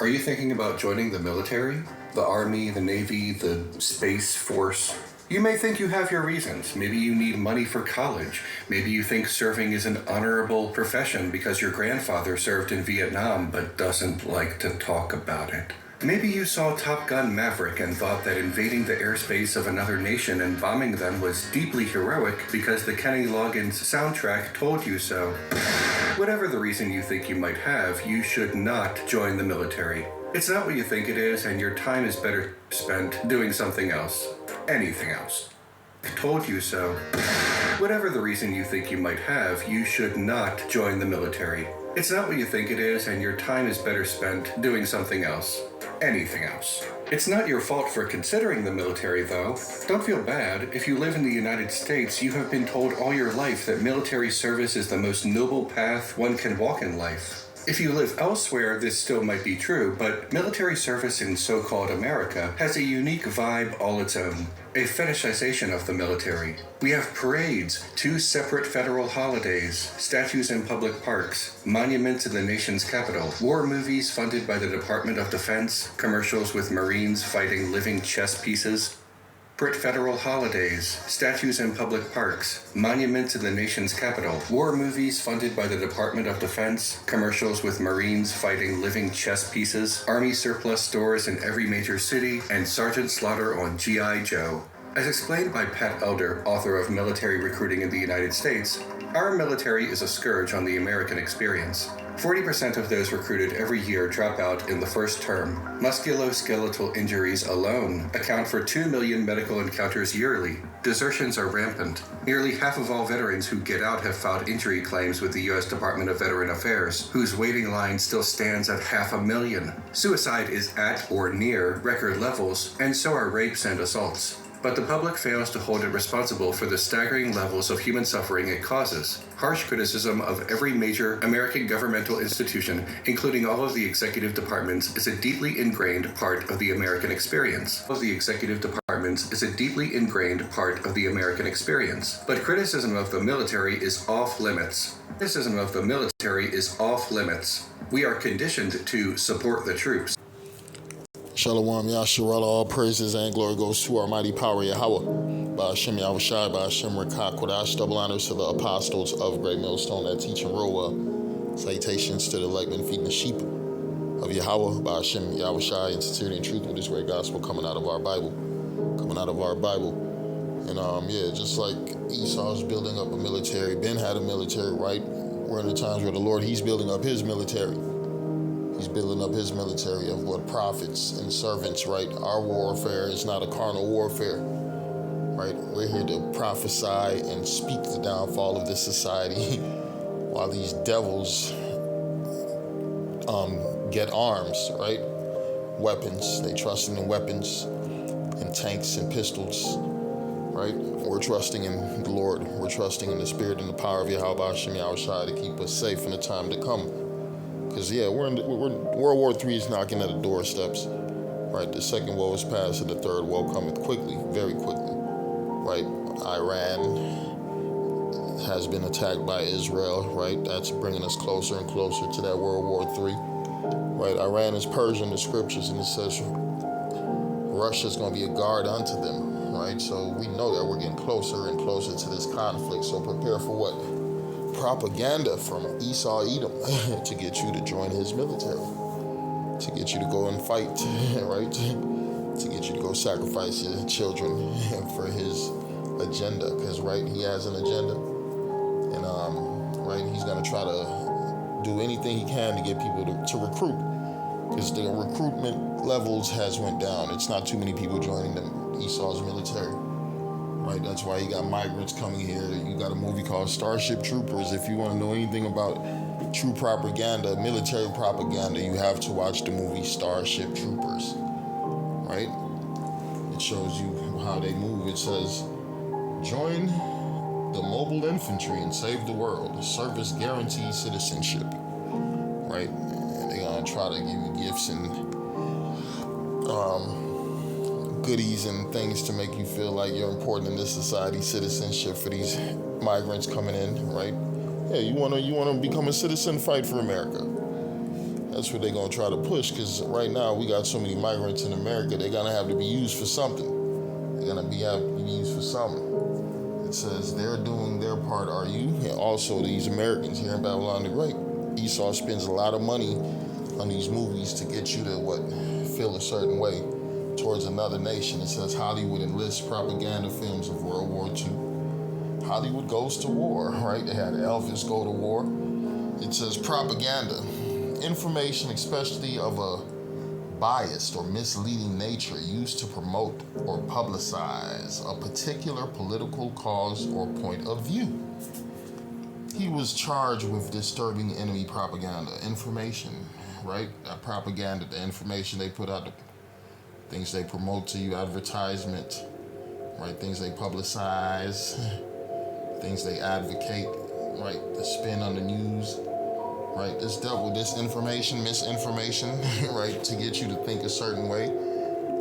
Are you thinking about joining the military? The Army, the Navy, the Space Force? You may think you have your reasons. Maybe you need money for college. Maybe you think serving is an honorable profession because your grandfather served in Vietnam but doesn't like to talk about it. Maybe you saw Top Gun Maverick and thought that invading the airspace of another nation and bombing them was deeply heroic because the Kenny Loggins soundtrack told you so. Whatever the reason you think you might have, you should not join the military. It's not what you think it is, and your time is better spent doing something else. Anything else. Told you so. Whatever the reason you think you might have, you should not join the military. It's not what you think it is, and your time is better spent doing something else. Anything else. It's not your fault for considering the military, though. Don't feel bad. If you live in the United States, you have been told all your life that military service is the most noble path one can walk in life. If you live elsewhere, this still might be true, but military service in so-called America has a unique vibe all its own. A fetishization of the military. We have parades, 2 separate federal holidays, statues in public parks, monuments in the nation's capital, war movies funded by the Department of Defense, commercials with Marines fighting living chess pieces. Federal holidays, statues in public parks, monuments in the nation's capital, war movies funded by the Department of Defense, commercials with Marines fighting living chess pieces, Army surplus stores in every major city, and Sergeant Slaughter on G.I. Joe. As explained by Pat Elder, author of Military Recruiting in the United States, our military is a scourge on the American experience. 40% of those recruited every year drop out in the first term. Musculoskeletal injuries alone account for 2 million medical encounters yearly. Desertions are rampant. Nearly half of all veterans who get out have filed injury claims with the U.S. Department of Veteran Affairs, whose waiting line still stands at 500,000. Suicide is at or near record levels, and so are rapes and assaults. But the public fails to hold it responsible for the staggering levels of human suffering it causes. Harsh criticism of every major American governmental institution, including all of the executive departments, is a deeply ingrained part of the American experience. All of the executive departments is a deeply ingrained part of the American experience. But criticism of the military is off limits. Criticism of the military is off limits. We are conditioned to support the troops. Shalom, Yasharallah, all praises and glory goes to our mighty power, Yahweh. By Hashem Yahushai, by Hashem Rekah Kodash, double honors to the apostles of Great Millstone that teach and rule. Salutations to the elect men feeding the sheep of Yahweh, by Hashem Yahushai, in sincerity and truth with this great gospel coming out of our Bible. And just like Esau's building up a military, Ben had a military, right? We're in the times where the Lord, he's building up his military. He's building up his military of what prophets and servants, right? Our warfare is not a carnal warfare, right? We're here to prophesy and speak the downfall of this society while these devils get arms, right? Weapons. They trusting in weapons and tanks and pistols, right? We're trusting in the Lord. We're trusting in the Spirit and the power of Yahweh Hashem Yahushai to keep us safe in the time to come. Because, World War III is knocking at the doorsteps, right? The second woe is past and the third woe cometh quickly, very quickly, right? Iran has been attacked by Israel, right? That's bringing us closer and closer to that World War III, right? Iran is purging the scriptures, and it says Russia's going to be a guard unto them, right? So we know that we're getting closer and closer to this conflict, so prepare for what? Propaganda from Esau Edom to get you to join his military, to get you to go and fight, right? To get you to go sacrifice your children for his agenda, because, right, he has an agenda, and, right, he's going to try to do anything he can to get people to recruit, because the recruitment levels has went down. It's not too many people joining Esau's military. Right, that's why you got migrants coming here. You got a movie called Starship Troopers. If you want to know anything about true propaganda, military propaganda, you have to watch the movie Starship Troopers. Right? It shows you how they move. It says, join the mobile infantry and save the world. Service guarantees citizenship. Right? And they're going to try to give you gifts and goodies and things to make you feel like you're important in this society. Citizenship for these migrants coming in, right? Yeah, you wanna become a citizen, fight for America. That's what they're going to try to push, because right now we got so many migrants in America, they're going to have to be used for something. They're going to have to be used for something. It says they're doing their part, are you? And also these Americans here in Babylon the Great. Esau spends a lot of money on these movies to get you to feel a certain way towards another nation. It says Hollywood enlists propaganda films of World War II. Hollywood goes to war, right? They had Elvis go to war. It says propaganda. Information, especially of a biased or misleading nature, used to promote or publicize a particular political cause or point of view. He was charged with disturbing enemy propaganda. Information, right? That propaganda, the information they put out, the things they promote to you, advertisement, right? Things they publicize, things they advocate, right? The spin on the news. Right, this dealt with disinformation, misinformation, right, to get you to think a certain way.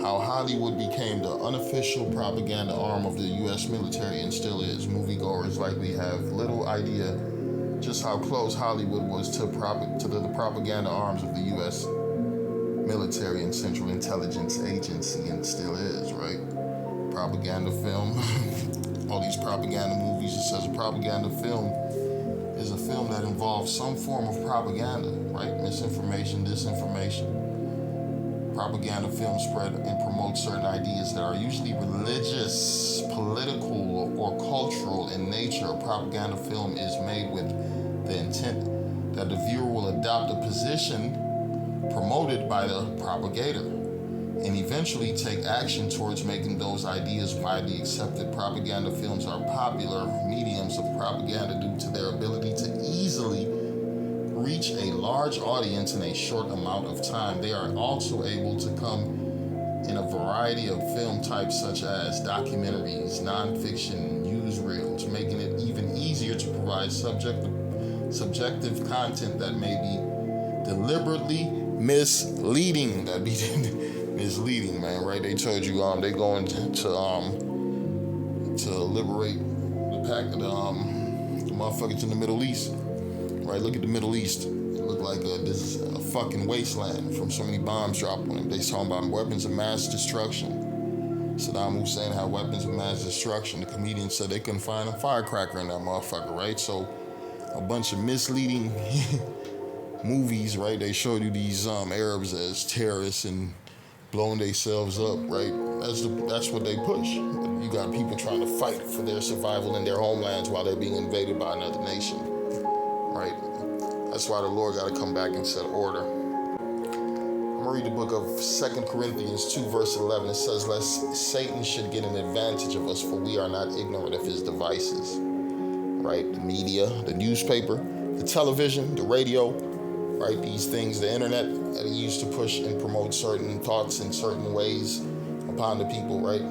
How Hollywood became the unofficial propaganda arm of the U.S. military and still is. Moviegoers likely have little idea just how close Hollywood was to the propaganda arms of the U.S. military and Central Intelligence Agency, and still is, right? Propaganda film, all these propaganda movies. It says a propaganda film is a film that involves some form of propaganda, right? Misinformation, disinformation. Propaganda films spread and promote certain ideas that are usually religious, political, or cultural in nature. A propaganda film is made with the intent that the viewer will adopt a position promoted by the propagator and eventually take action towards making those ideas widely accepted. Propaganda films are popular mediums of propaganda due to their ability to easily reach a large audience in a short amount of time. They are also able to come in a variety of film types such as documentaries, nonfiction, newsreels, making it even easier to provide subjective content that may be deliberately misleading. That'd be misleading, man, right? They told you they going to liberate the motherfuckers in the Middle East, right? Look at the Middle East. It look like this is a fucking wasteland from so many bombs dropped on it. They talking about weapons of mass destruction. Saddam Hussein had weapons of mass destruction. The comedian said they couldn't find a firecracker in that motherfucker, right? So a bunch of misleading movies, right? They showed you these Arabs as terrorists and blowing themselves up, right? That's what they push. You got people trying to fight for their survival in their homelands while they're being invaded by another nation, right? That's why the Lord got to come back and set order. I'm going to read the book of 2 Corinthians 2, verse 11. It says, lest Satan should get an advantage of us, for we are not ignorant of his devices, right? The media, the newspaper, the television, the radio, right? These things, the internet that he used to push and promote certain thoughts in certain ways upon the people, right?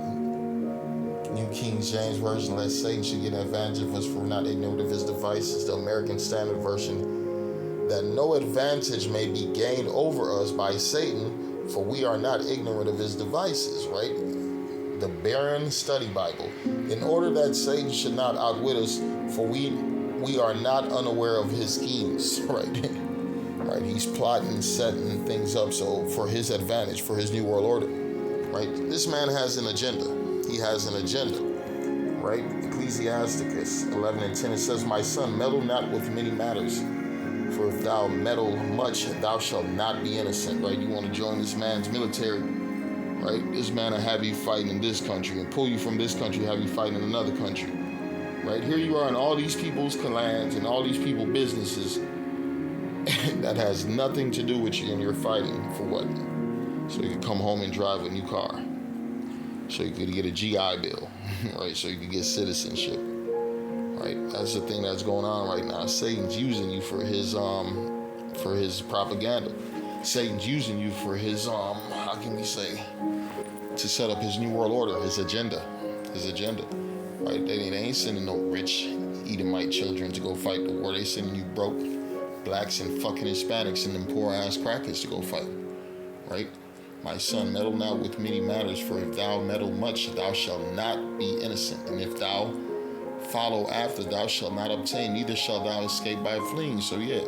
New King James Version, lest Satan should get an advantage of us, for we're not ignorant of his devices. The American Standard Version, that no advantage may be gained over us by Satan, for we are not ignorant of his devices, right? The Barron Study Bible, in order that Satan should not outwit us, for we are not unaware of his schemes, right? Right, he's plotting, setting things up so for his advantage, for his new world order, right? This man has an agenda. He has an agenda, right? Ecclesiasticus 11 and 10, it says, my son, meddle not with many matters, for if thou meddle much, thou shalt not be innocent, right? You want to join this man's military, right? This man will have you fighting in this country and pull you from this country, have you fighting in another country, right? Here you are in all these people's clans and all these people's businesses that has nothing to do with you, and you're fighting for what? So you can come home and drive a new car. So you could get a GI Bill, right? So you could get citizenship, right? That's the thing that's going on right now. Satan's using you for his propaganda. Satan's using you for his, how can we say, to set up his new world order, his agenda, right? They ain't sending no rich Edomite children to go fight the war. They sending you broke blacks and fucking Hispanics and them poor ass crackers to go fight, right? My son, meddle not with many matters, for if thou meddle much, thou shalt not be innocent. And if thou follow after, thou shalt not obtain, neither shalt thou escape by fleeing. So yeah,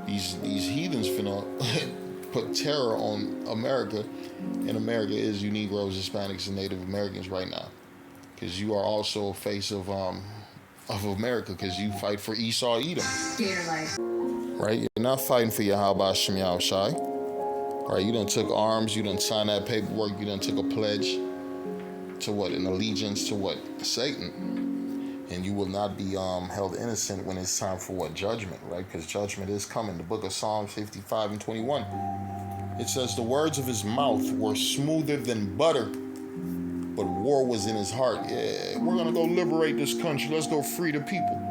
These heathens finna put terror on America, and America is you Negroes, Hispanics, and Native Americans right now, because you are also a face of America, because you fight for Esau, Edom. Right? You're not fighting for Yahweh Shem Shai. Right? You done took arms, you done signed that paperwork, you done took a pledge to what? An allegiance to what? Satan. And you will not be held innocent when it's time for what? Judgment, right? Because judgment is coming. The book of Psalms 55 and 21. It says, the words of his mouth were smoother than butter, but war was in his heart. Yeah, we're gonna go liberate this country. Let's go free the people.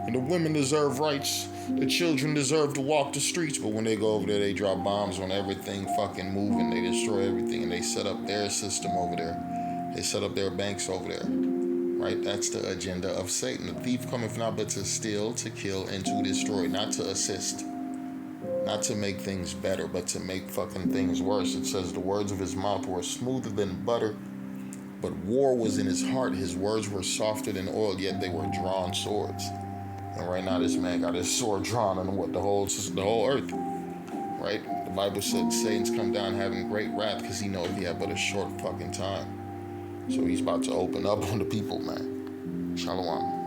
And the women deserve rights. The children deserve to walk the streets. But when they go over there, they drop bombs on everything fucking moving. They destroy everything, and they set up their system over there. They set up their banks over there. Right? That's the agenda of Satan. The thief cometh not but to steal, to kill, and to destroy. Not to assist. Not to make things better, but to make fucking things worse. It says the words of his mouth were smoother than butter, but war was in his heart. His words were softer than oil, yet they were drawn swords. And right now this man got his sword drawn on what? The whole earth. Right? The Bible said Satan's come down having great wrath because he knows he had but a short fucking time. So he's about to open up on the people, man. Shalom.